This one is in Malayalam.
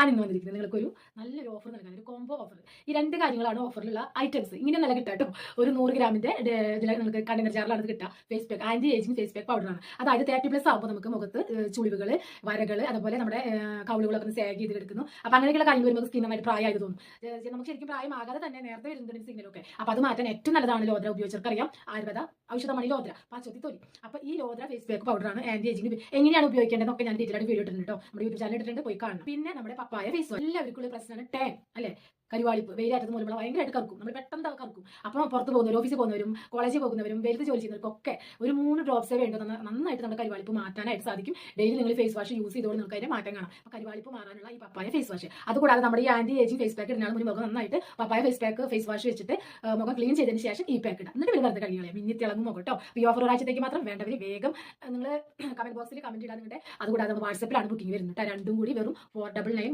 ഞാനിന്ന് വന്നിരിക്കുന്നത് നിങ്ങൾക്കൊരു നല്ലൊരു ഓഫർ നൽകാൻ, ഒരു കോംബോ ഓഫർ. ഈ 2 കാര്യങ്ങളാണ് ഓഫറിലുള്ള ഐറ്റംസ്. ഇങ്ങനെയൊന്നല്ല കിട്ടുക കേട്ടോ. ഒരു 100 ഗ്രാമിന്റെ ഇതിൽ നിങ്ങൾക്ക് കണ്ടെയ്നർ ജാറിലാണ് ഇത് കിട്ടുക. Face pack, anti ageing face pack പൗഡറാണ്. അതായത് 30+ ആകുമ്പോൾ നമുക്ക് മുഖത്ത് ചുളിവുകൾ, വരകൾ, അതുപോലെ നമ്മുടെ കവിളുകളൊക്കെ ഒന്ന് സാഗ് ചെയ്ത് കിടക്കുന്നു. അപ്പോൾ അങ്ങനെയൊക്കെയുള്ള കാര്യങ്ങൾ വരുമ്പോൾ സ്കിൻ നന്നായിട്ട് പ്രായമായത് തോന്നും. നമുക്ക് ശരിക്കും പ്രായമാകാതെ തന്നെ നേരത്തെ വരുന്നുണ്ട് സിഗ്നലൊക്കെ. അപ്പോൾ അത് മാറ്റാൻ ഏറ്റവും നല്ലതാണ് ലോദ്ര. ഉപയോഗിച്ചവർക്കറിയാം, ആയുർവേദ ഔഷധമാണ് ഈ ലോദ്ര, പാച്ചൊത്തിത്തൊലി. അപ്പോൾ ഈ ലോദ്ര ഫേസ് പാക്ക് പൗഡറാണ് ആന്റി ഏജിങ്. എങ്ങനെയാണ് ഉപയോഗിക്കേണ്ടതെന്നൊക്കെ ഞാൻ ഡീറ്റെയിൽ ആയിട്ട് വീഡിയോ ഇട്ടിട്ടുണ്ട് കേട്ടോ. നമ്മുടെ യൂട്യൂബ് ചാനൽ ഇട്ടിട്ടുണ്ട്, പോയി കാണണം. പിന്നെ നമ്മുടെ പപ്പായ ഫേസ് വാഷ്, എല്ലാവർക്കുള്ള പ്രശ്നമാണ് ടാൻ അല്ലേ, കരുവാളിപ്പ്. വെയിലാറ്റത് മൂലം ഭയങ്കരമായിട്ട് കറക്കും, നമ്മൾ പെട്ടെന്ന് കറക്കും. അപ്പോൾ പുറത്ത് പോകുന്നവരും, ഓഫീസിൽ പോകുന്നവരും, കോളേജിൽ പോകുന്നവരും, വെയിലത്ത് ജോലി ചെയ്യുന്നവർക്കൊക്കെ ഒരു 3 ഡ്രോപ്സേ വേണ്ടോ നന്നായിട്ട് നമ്മുടെ കരുവാളിപ്പ് മാറ്റാനായിട്ട് സാധിക്കും. ഡെയിലി നിങ്ങൾ ഫേസ് വാഷ് യൂസ് ചെയ്തോടെ നിങ്ങൾക്ക് അതിന്റെ മാറ്റം കാണാം. അപ്പോൾ കരുവാളിപ്പ് മാറാനുള്ള ഈ പപ്പായ ഫേസ് വാഷ്, അതുകൂടാതെ നമ്മുടെ ഈ ആന്റി ഏജിങ് ഫേസ് പാക്ക് ഇടുന്ന മുഖം നന്നായിട്ട് പപ്പായ ഫേസ് പാക്ക് ഫേസ് വാഷ് വെച്ചിട്ട് മുഖം ക്ലീൻ ചെയ്തതിന് ശേഷം ഈ പാക്ക് ഇടാം. എന്നിട്ട് വെറുതെ കഴിയുക, മിന്നി തിളങ്ങും മുഖം കേട്ടോ. ഈ ഓഫർ ഒരാഴ്ചത്തേക്ക് മാത്രം. വേണ്ടവർ വേഗം നിങ്ങൾ കമന്റ് ബോക്സിൽ കമന്റ് ഇടാൻ. അതുകൂടാതെ വാട്സപ്പിലാണ് ബുക്കിംഗ് വരുന്നത്. രണ്ടും കൂടി വെറും 499